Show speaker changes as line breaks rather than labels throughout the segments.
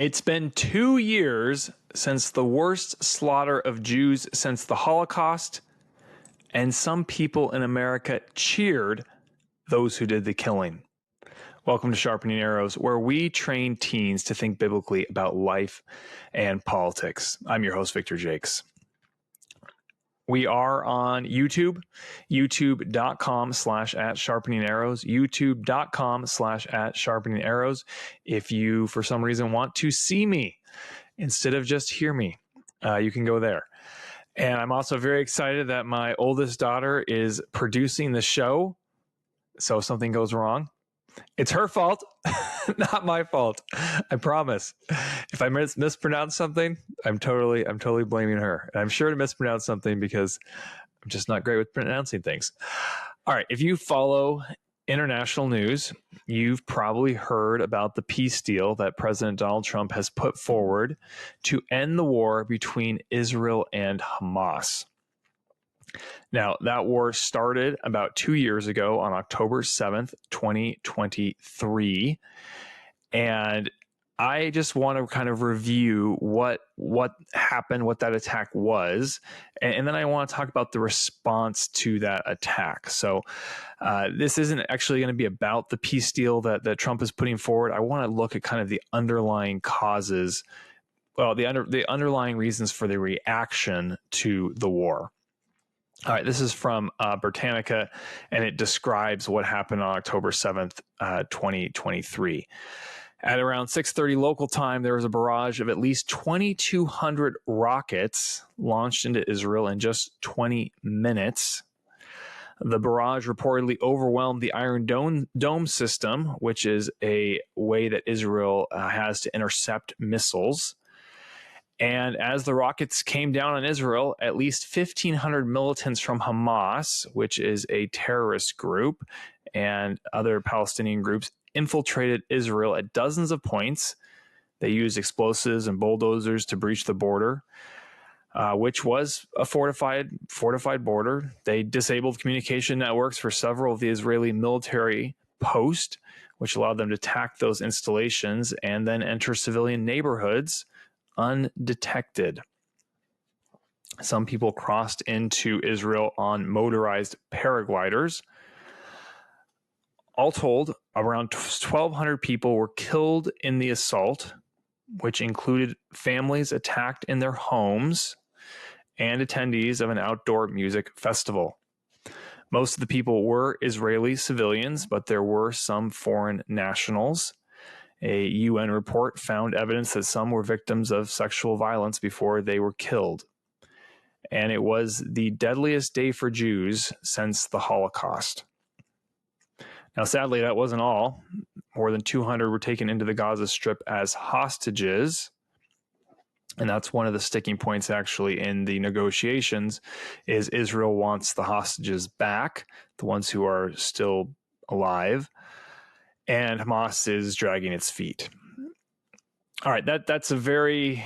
It's been 2 years since the worst slaughter of Jews since the Holocaust, and some people in America cheered those who did the killing. Welcome to Sharpening Arrows, where we train teens to think biblically about life and politics. I'm your host, Victor Jakes. We are on YouTube, youtube.com/@sharpeningarrows, youtube.com/@sharpeningarrows. If you, for some reason, want to see me instead of just hear me, you can go there. And I'm also very excited that my oldest daughter is producing the show. So if something goes wrong, it's her fault, not my fault. I promise. If I mispronounce something, I'm totally blaming her. And I'm sure to mispronounce something because I'm just not great with pronouncing things. All right. If you follow international news, you've probably heard about the peace deal that President Donald Trump has put forward to end the war between Israel and Hamas. Now, that war started about 2 years ago on October 7th, 2023. And I just want to kind of review what happened, what that attack was. And then I want to talk about the response to that attack. So this isn't actually going to be about the peace deal that Trump is putting forward. I want to look at kind of the underlying causes, well, the underlying reasons for the reaction to the war. All right, this is from Britannica, and it describes what happened on October 7th, 2023. At around 6:30 local time, there was a barrage of at least 2,200 rockets launched into Israel in just 20 minutes. The barrage reportedly overwhelmed the Iron Dome system, which is a way that Israel has to intercept missiles. And as the rockets came down on Israel, at least 1,500 militants from Hamas, which is a terrorist group, and other Palestinian groups infiltrated Israel at dozens of points. They used explosives and bulldozers to breach the border, which was a fortified border. They disabled communication networks for several of the Israeli military posts, which allowed them to attack those installations and then enter civilian neighborhoods undetected. Some people crossed into Israel on motorized paragliders. All told, around 1,200 people were killed in the assault, which included families attacked in their homes and attendees of an outdoor music festival. Most of the people were Israeli civilians, but there were some foreign nationals. A UN report found evidence that some were victims of sexual violence before they were killed. And it was the deadliest day for Jews since the Holocaust. Now, sadly, that wasn't all. More than 200 were taken into the Gaza Strip as hostages. And that's one of the sticking points, actually, in the negotiations, is Israel wants the hostages back, the ones who are still alive. And Hamas is dragging its feet. All right, that's a very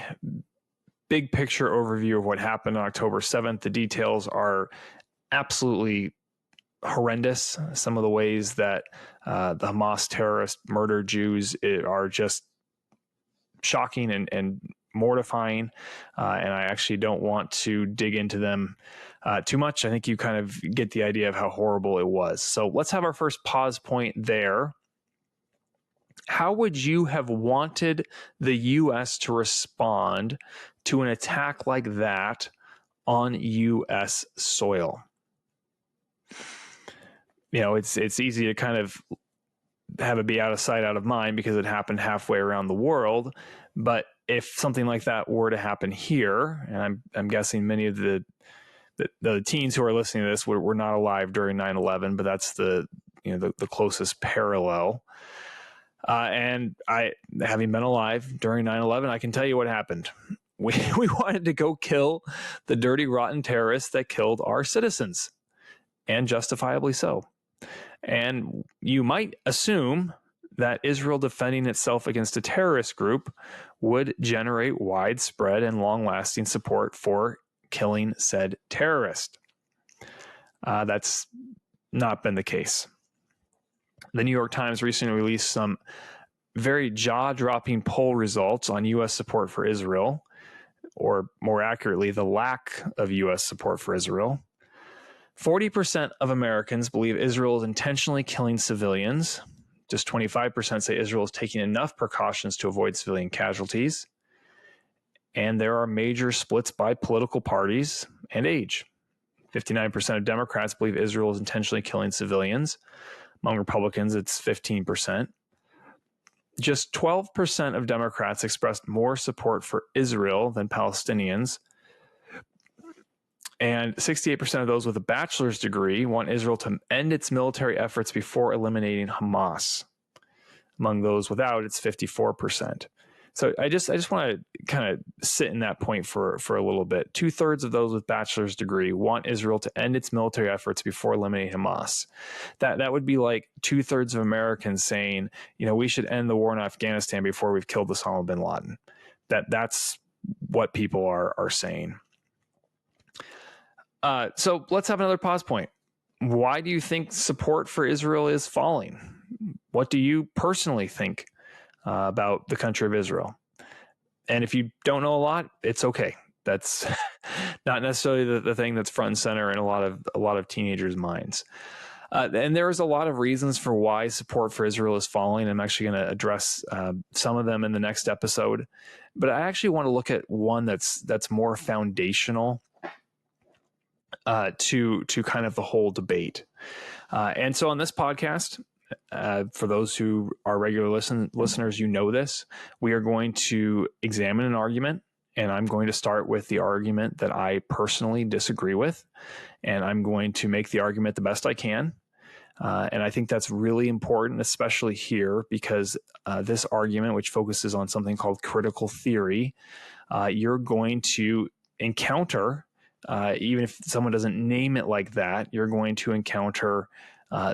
big picture overview of what happened on October 7th. The details are absolutely horrendous. Some of the ways that the Hamas terrorists murdered Jews are just shocking and mortifying. And I actually don't want to dig into them too much. I think you kind of get the idea of how horrible it was. So let's have our first pause point there. How would you have wanted the U.S. to respond to an attack like that on U.S. soil? You know, it's easy to kind of have it be out of sight, out of mind because it happened halfway around the world. But if something like that were to happen here, and I'm guessing many of the teens who are listening to this were not alive during 9/11, but that's the closest parallel. And I, having been alive during 9/11, I can tell you what happened. We wanted to go kill the dirty, rotten terrorists that killed our citizens, and justifiably so. And you might assume that Israel defending itself against a terrorist group would generate widespread and long-lasting support for killing said terrorist. That's not been the case. The New York Times recently released some very jaw-dropping poll results on U.S. support for Israel, or more accurately, the lack of U.S. support for Israel. 40% of Americans believe Israel is intentionally killing civilians. Just 25% say Israel is taking enough precautions to avoid civilian casualties. And there are major splits by political parties and age. 59% of Democrats believe Israel is intentionally killing civilians. Among Republicans, it's 15%. Just 12% of Democrats expressed more support for Israel than Palestinians. And 68% of those with a bachelor's degree want Israel to end its military efforts before eliminating Hamas. Among those without, it's 54%. So I just want to kind of sit in that point for a little bit. 2/3 of those with bachelor's degree want Israel to end its military efforts before eliminating Hamas. That would be like 2/3 of Americans saying, we should end the war in Afghanistan before we've killed Osama bin Laden. That's what people are saying. So let's have another pause point. Why do you think support for Israel is falling? What do you personally think about the country of Israel? And if you don't know a lot, it's okay. That's not necessarily the thing that's front and center in a lot of teenagers' minds. And there's a lot of reasons for why support for Israel is falling. I'm actually going to address some of them in the next episode. But I actually want to look at one that's more foundational to kind of the whole debate. And so on this podcast, for those who are regular listeners, this, we are going to examine an argument, and I'm going to start with the argument that I personally disagree with, and I'm going to make the argument the best I can. And I think that's really important, especially here, because this argument, which focuses on something called critical theory, you're going to encounter, even if someone doesn't name it like that, you're going to encounter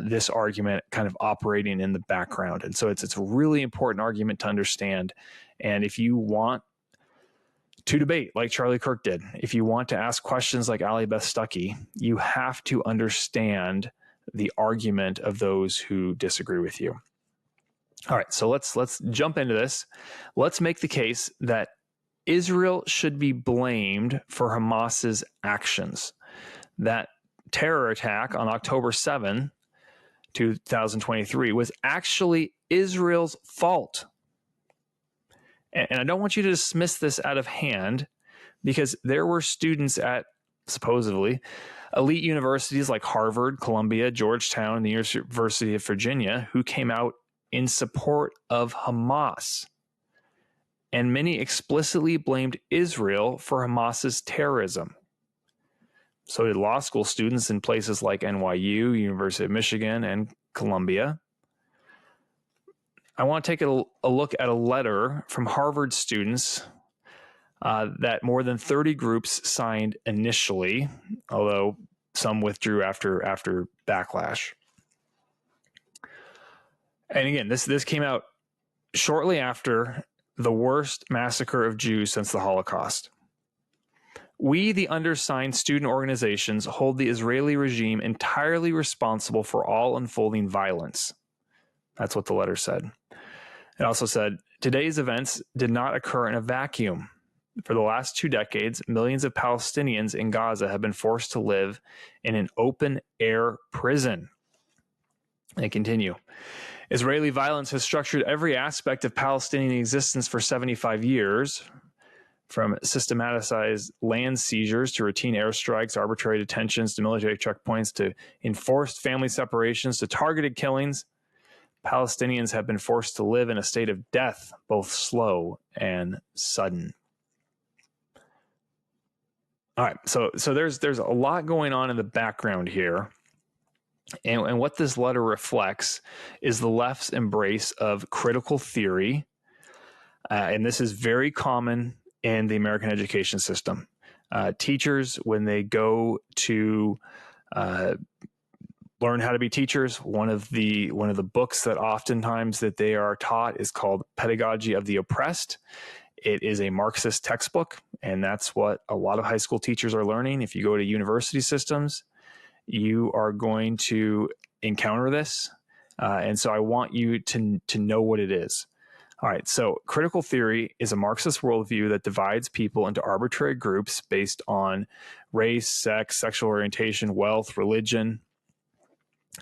this argument kind of operating in the background. And so it's a really important argument to understand. And if you want to debate like Charlie Kirk did, if you want to ask questions like Ali Beth Stuckey, you have to understand the argument of those who disagree with you. All right, so let's jump into this. Let's make the case that Israel should be blamed for Hamas's actions. That terror attack on October 7, 2023 was actually Israel's fault. And I don't want you to dismiss this out of hand, because there were students at supposedly elite universities like Harvard, Columbia, Georgetown, and the University of Virginia who came out in support of Hamas. And many explicitly blamed Israel for Hamas's terrorism. So did law school students in places like NYU, University of Michigan, and Columbia. I want to take a look at a letter from Harvard students that more than 30 groups signed initially, although some withdrew after backlash. And again, this came out shortly after the worst massacre of Jews since the Holocaust. We, the undersigned student organizations, hold the Israeli regime entirely responsible for all unfolding violence. That's what the letter said. It also said, today's events did not occur in a vacuum. For the last 2 decades, millions of Palestinians in Gaza have been forced to live in an open-air prison. They continue. Israeli violence has structured every aspect of Palestinian existence for 75 years, from systematized land seizures to routine airstrikes, arbitrary detentions to military checkpoints to enforced family separations to targeted killings. Palestinians have been forced to live in a state of death, both slow and sudden. All right, so there's a lot going on in the background here. And what this letter reflects is the left's embrace of critical theory. And this is very common in the American education system. Teachers, when they go to learn how to be teachers, one of the books that oftentimes that they are taught is called Pedagogy of the Oppressed. It is a Marxist textbook, and that's what a lot of high school teachers are learning. If you go to university systems, you are going to encounter this. And so I want you to know what it is. All right, so critical theory is a Marxist worldview that divides people into arbitrary groups based on race, sex, sexual orientation, wealth, religion,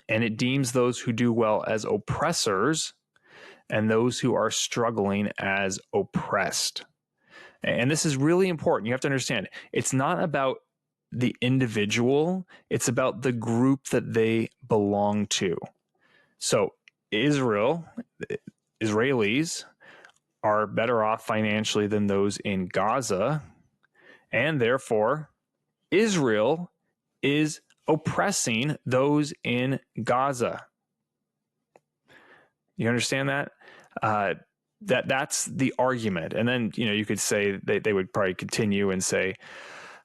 and it deems those who do well as oppressors and those who are struggling as oppressed. And this is really important. You have to understand, it's not about the individual, it's about the group that they belong to. So Israelis are better off financially than those in Gaza, and therefore Israel is oppressing those in Gaza. You understand that? That's the argument. And then, you could say they would probably continue and say,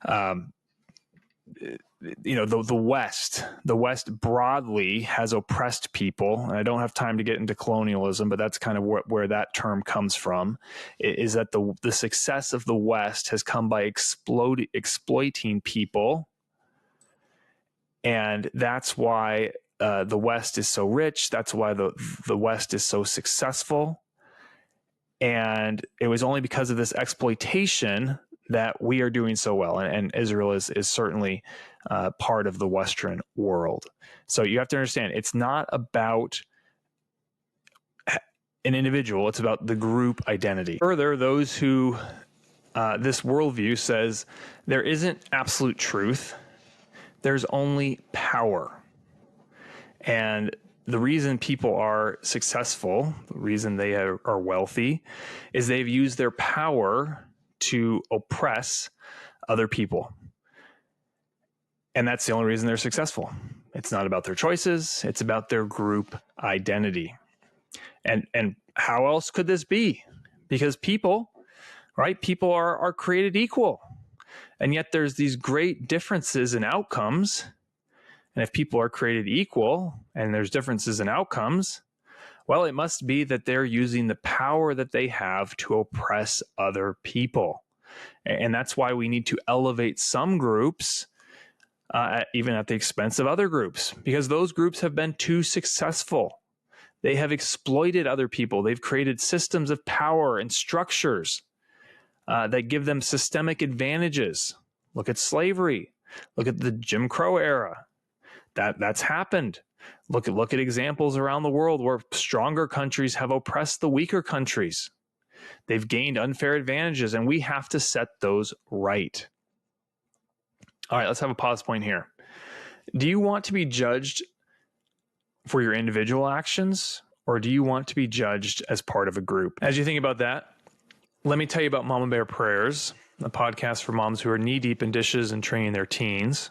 the West broadly has oppressed people. And I don't have time to get into colonialism, but that's kind of where that term comes from, is that the success of the West has come by exploiting people. And that's why the West is so rich. That's why the West is so successful. And it was only because of this exploitation that we are doing so well. And Israel is certainly part of the Western world. So you have to understand, it's not about an individual, it's about the group identity. Further, those who, this worldview says there isn't absolute truth, there's only power. And the reason people are successful, the reason they are wealthy, is they've used their power to oppress other people. And that's the only reason they're successful. It's not about their choices, it's about their group identity. And how else could this be? Because people are created equal. And yet there's these great differences in outcomes. And if people are created equal and there's differences in outcomes, well, it must be that they're using the power that they have to oppress other people. And that's why we need to elevate some groups, even at the expense of other groups, because those groups have been too successful. They have exploited other people. They've created systems of power and structures that give them systemic advantages. Look at slavery. Look at the Jim Crow era. That's happened. Look at examples around the world where stronger countries have oppressed the weaker countries. They've gained unfair advantages, and we have to set those right. All right, let's have a pause point here. Do you want to be judged for your individual actions, or do you want to be judged as part of a group? As you think about that, let me tell you about Mama Bear Prayers, a podcast for moms who are knee-deep in dishes and training their teens.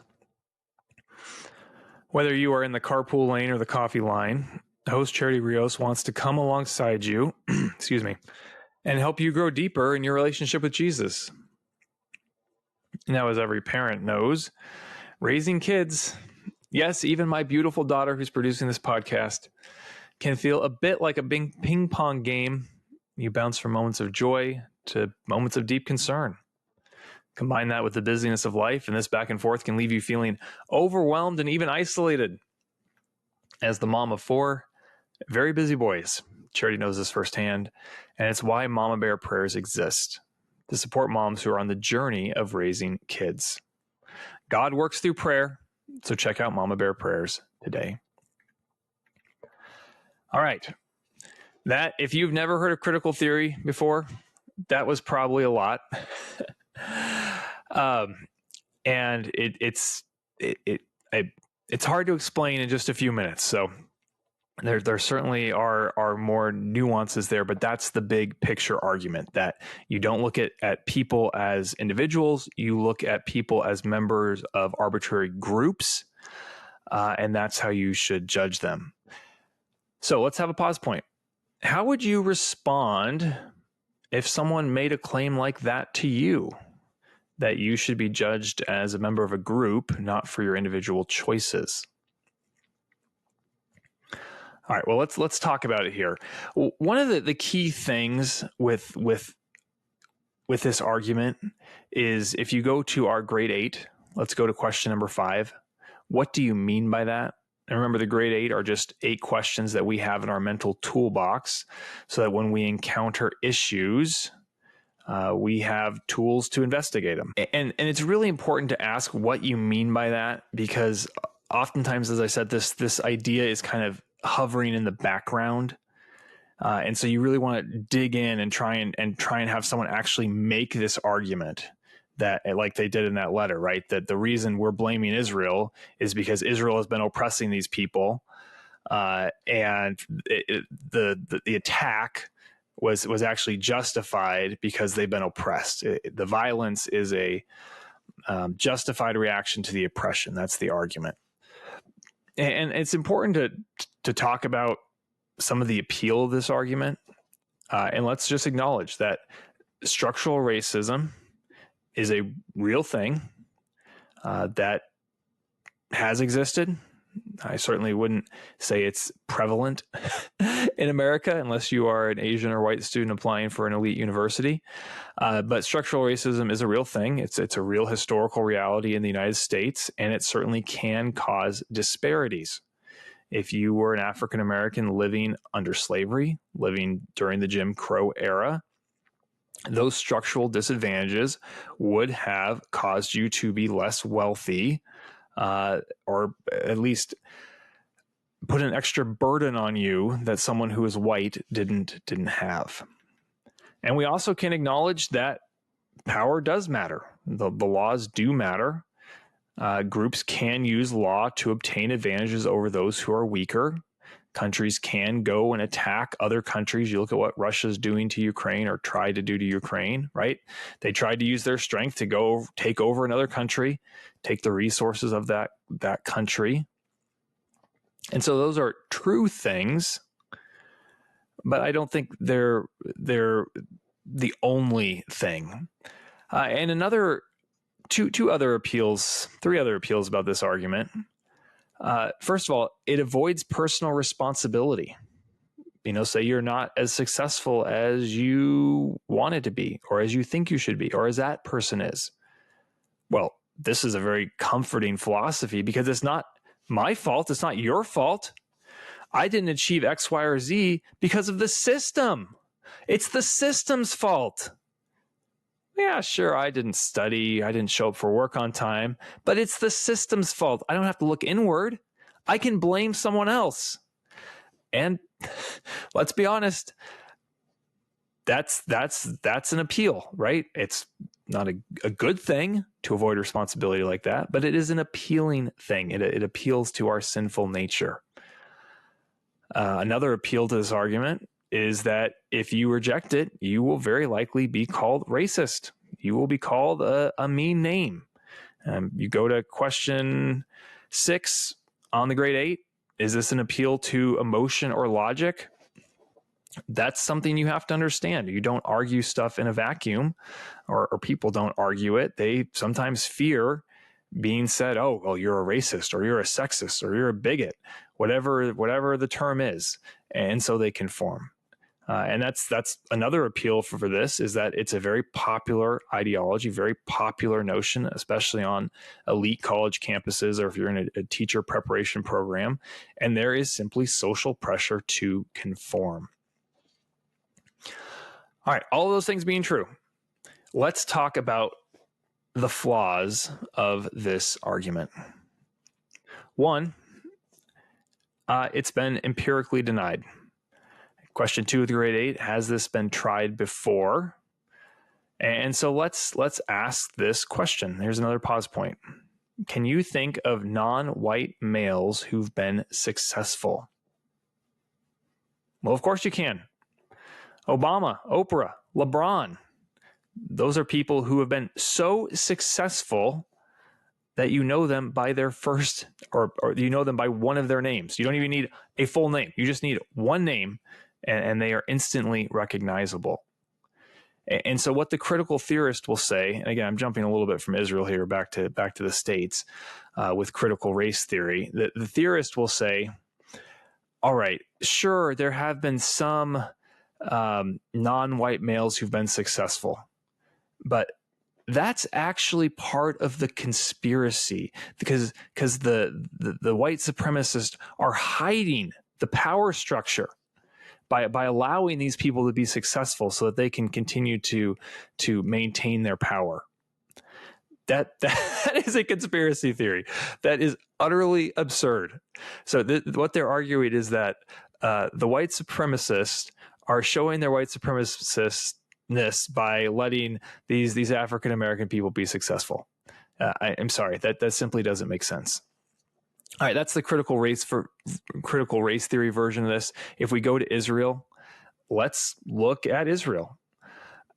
Whether you are in the carpool lane or the coffee line, host Charity Rios wants to come alongside you, and help you grow deeper in your relationship with Jesus. Now, as every parent knows, raising kids, yes, even my beautiful daughter who's producing this podcast, can feel a bit like a ping pong game. You bounce from moments of joy to moments of deep concern. Combine that with the busyness of life, and this back and forth can leave you feeling overwhelmed and even isolated. As the mom of 4 very busy boys, Charity knows this firsthand, and it's why Mama Bear Prayers exist, to support moms who are on the journey of raising kids. God works through prayer, so check out Mama Bear Prayers today. All right. That, if you've never heard of critical theory before, that was probably a lot. And it's hard to explain in just a few minutes. So there certainly are more nuances there, but that's the big picture argument, that you don't look at people as individuals, you look at people as members of arbitrary groups, and that's how you should judge them. So let's have a pause point. How would you respond if someone made a claim like that to you, that you should be judged as a member of a group, not for your individual choices? All right, well, let's talk about it here. One of the key things with this argument is, if you go to our grade 8, let's go to question number 5. What do you mean by that? And remember, the grade 8 are just 8 questions that we have in our mental toolbox so that when we encounter issues, we have tools to investigate them. And it's really important to ask what you mean by that, because oftentimes, as I said, this idea is kind of hovering in the background. And so you really want to dig in and try and have someone actually make this argument that, like they did in that letter, right? That the reason we're blaming Israel is because Israel has been oppressing these people, and the attack was actually justified because they've been oppressed. The violence is a justified reaction to the oppression. That's the argument. And it's important to talk about some of the appeal of this argument. And let's just acknowledge that structural racism is a real thing that has existed. I certainly wouldn't say it's prevalent in America unless you are an Asian or white student applying for an elite university. But structural racism is a real thing. It's a real historical reality in the United States, and it certainly can cause disparities. If you were an African American living under slavery, living during the Jim Crow era, those structural disadvantages would have caused you to be less wealthy, or at least put an extra burden on you that someone who is white didn't have. And we also can acknowledge that power does matter. The laws do matter. Groups can use law to obtain advantages over those who are weaker. Countries can go and attack other countries. You look at what Russia's doing to Ukraine, or tried to do to Ukraine, right? They tried to use their strength to go take over another country, take the resources of that country. And so those are true things, but I don't think they're the only thing. And three other appeals about this argument. First of all, it avoids personal responsibility. Say you're not as successful as you wanted to be, or as you think you should be, or as that person is. Well, this is a very comforting philosophy, because it's not my fault. It's not your fault. I didn't achieve X, Y, or Z because of the system. It's the system's fault. Yeah, sure, I didn't study, I didn't show up for work on time, but it's the system's fault. I don't have to look inward. I can blame someone else. And let's be honest, that's an appeal, right? It's not a good thing to avoid responsibility like that, but it is an appealing thing. It appeals to our sinful nature. Another appeal to this argument is that if you reject it, you will very likely be called racist. You will be called a mean name. You go to question 6 on the grade 8. Is this an appeal to emotion or logic? That's something you have to understand. You don't argue stuff in a vacuum, or people don't argue it. They sometimes fear being said, oh, well, you're a racist, or you're a sexist, or you're a bigot, whatever the term is. And so they conform. And that's another appeal for this, is that it's a very popular ideology, very popular notion, especially on elite college campuses, or if you're in a teacher preparation program. And there is simply social pressure to conform. All right, all of those things being true, let's talk about the flaws of this argument. One, it's been empirically denied. Question 2 of the grade 8, has this been tried before? And so let's ask this question. Here's another pause point. Can you think of non-white males who've been successful? Well, of course you can. Obama, Oprah, LeBron. Those are people who have been so successful that you know them by their first, or you know them by one of their names. You don't even need a full name. You just need one name, and they are instantly recognizable. And so what the critical theorist will say, and again, I'm jumping a little bit from Israel here back to the States with critical race theory, the theorist will say, all right, sure, there have been some non-white males who've been successful, but that's actually part of the conspiracy, because the white supremacists are hiding the power structure by allowing these people to be successful so that they can continue to maintain their power. That is a conspiracy theory. That is utterly absurd. So what they're arguing is that the white supremacists are showing their white supremacistness by letting these African American people be successful. I'm sorry, that simply doesn't make sense. All right, that's the critical race theory version of this. If we go to Israel, let's look at Israel.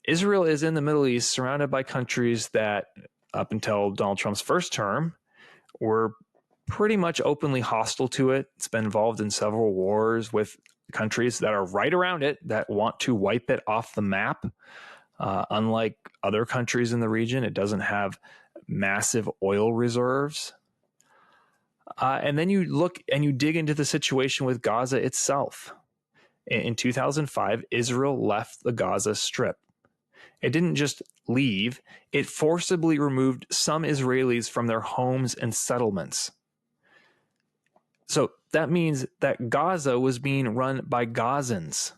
Israel is in the Middle East, surrounded by countries that, up until Donald Trump's first term, were pretty much openly hostile to it. It's been involved in several wars with countries that are right around it that want to wipe it off the map. Unlike other countries in the region, it doesn't have massive oil reserves. And then you look and you dig into the situation with Gaza itself. In 2005, Israel left the Gaza Strip. It didn't just leave, it forcibly removed some Israelis from their homes and settlements. So that means that Gaza was being run by Gazans.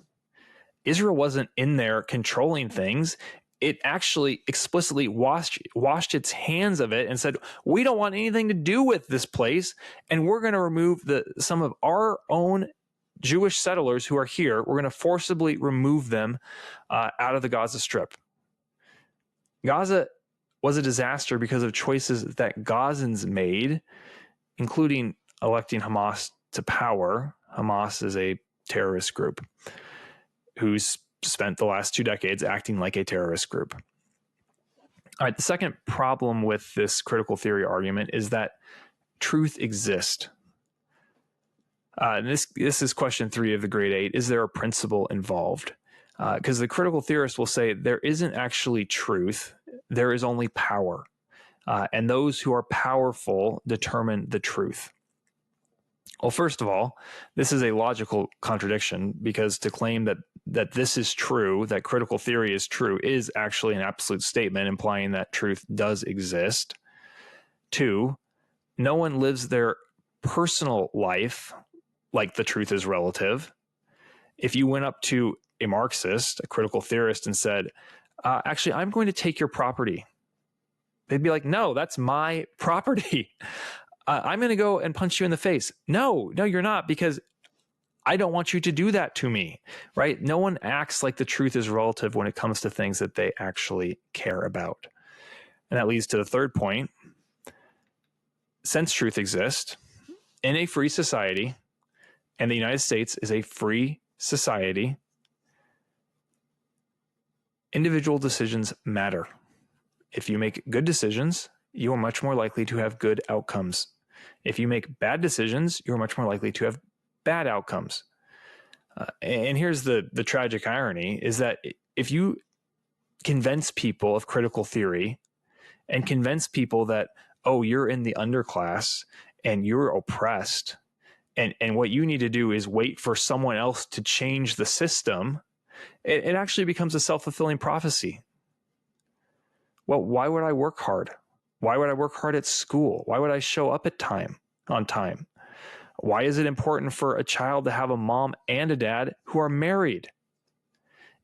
Israel wasn't in there controlling things. It actually explicitly washed its hands of it and said, we don't want anything to do with this place, and we're going to remove some of our own Jewish settlers who are here. We're going to forcibly remove them out of the Gaza Strip. Gaza was a disaster because of choices that Gazans made, including electing Hamas to power. Hamas is a terrorist group who's spent the last 2 decades acting like a terrorist group. All right, the second problem with this critical theory argument is that truth exists. This is question 3 of the grade 8. Is there a principle involved? Because the critical theorist will say there isn't actually truth, there is only power. And those who are powerful determine the truth. Well, first of all, this is a logical contradiction, because to claim that this is true, that critical theory is true, is actually an absolute statement implying that truth does exist. 2, no one lives their personal life like the truth is relative. If you went up to a Marxist, a critical theorist, and said, actually, I'm going to take your property, they'd be like, no, that's my property. I'm going to go and punch you in the face. No, you're not, because I don't want you to do that to me, right? No one acts like the truth is relative when it comes to things that they actually care about. And that leads to the third point. Since truth exists in a free society, and the United States is a free society, individual decisions matter. If you make good decisions, you are much more likely to have good outcomes. If you make bad decisions, you're much more likely to have bad outcomes. And here's the tragic irony, is that if you convince people of critical theory and convince people that, oh, you're in the underclass and you're oppressed, and what you need to do is wait for someone else to change the system, it actually becomes a self-fulfilling prophecy. Well, why would I work hard? Why would I work hard at school? Why would I show up on time? Why is it important for a child to have a mom and a dad who are married?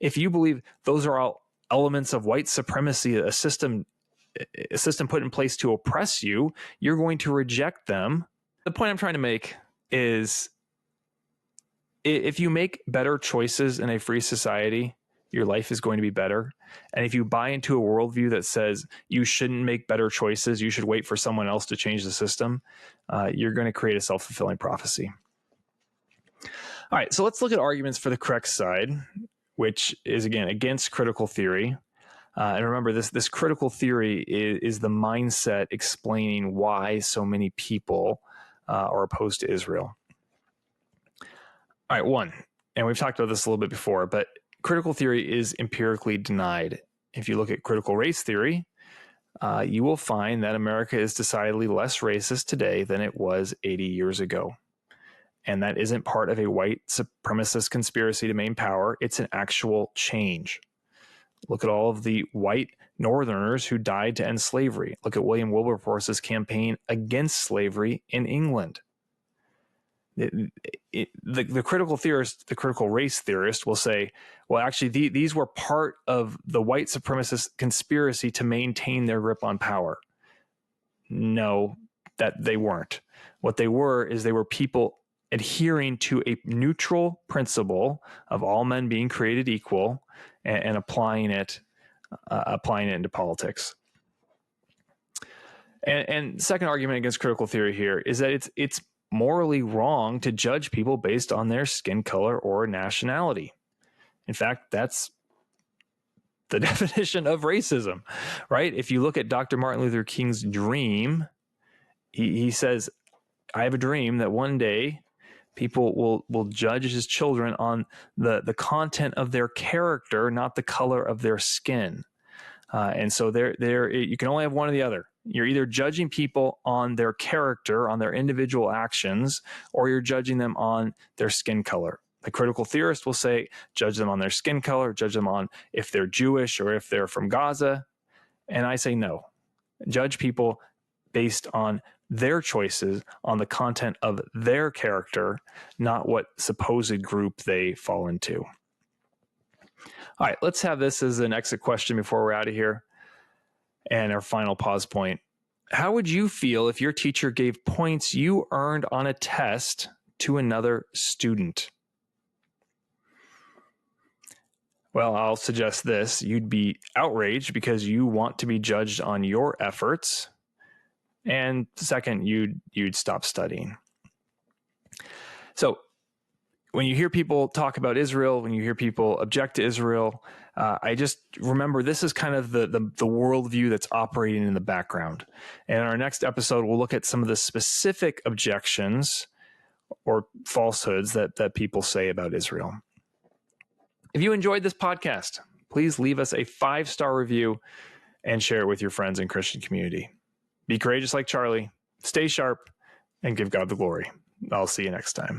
If you believe those are all elements of white supremacy, a system put in place to oppress you, you're going to reject them. The point I'm trying to make is, if you make better choices in a free society, your life is going to be better. And if you buy into a worldview that says you shouldn't make better choices, you should wait for someone else to change the system, you're going to create a self-fulfilling prophecy. All right, so let's look at arguments for the correct side, which is, again, against critical theory. And remember, this critical theory is the mindset explaining why so many people are opposed to Israel. All right, 1, and we've talked about this a little bit before, but critical theory is empirically denied. If you look at critical race theory, you will find that America is decidedly less racist today than it was 80 years ago. And that isn't part of a white supremacist conspiracy to maintain power. It's an actual change. Look at all of the white Northerners who died to end slavery. Look at William Wilberforce's campaign against slavery in England. The critical theorist, the critical race theorist will say, well, actually, these were part of the white supremacist conspiracy to maintain their grip on power. No, that they weren't. What they were is they were people adhering to a neutral principle of all men being created equal and applying it into politics. And second argument against critical theory here is that it's morally wrong to judge people based on their skin color or nationality. In fact, that's the definition of racism, right? If you look at Dr. Martin Luther King's dream, he says, I have a dream that one day people will judge his children on the content of their character, not the color of their skin. And so you can only have one or the other. You're either judging people on their character, on their individual actions, or you're judging them on their skin color. The critical theorist will say, judge them on their skin color, judge them on if they're Jewish or if they're from Gaza. And I say no. Judge people based on their choices, on the content of their character, not what supposed group they fall into. All right, let's have this as an exit question before we're out of here. And our final pause point. How would you feel if your teacher gave points you earned on a test to another student? Well, I'll suggest this. You'd be outraged because you want to be judged on your efforts. And second, you'd stop studying. So when you hear people talk about Israel, when you hear people object to Israel, I just remember this is kind of the worldview that's operating in the background. And in our next episode, we'll look at some of the specific objections or falsehoods that people say about Israel. If you enjoyed this podcast, please leave us a 5-star review and share it with your friends and Christian community. Be courageous like Charlie, stay sharp, and give God the glory. I'll see you next time.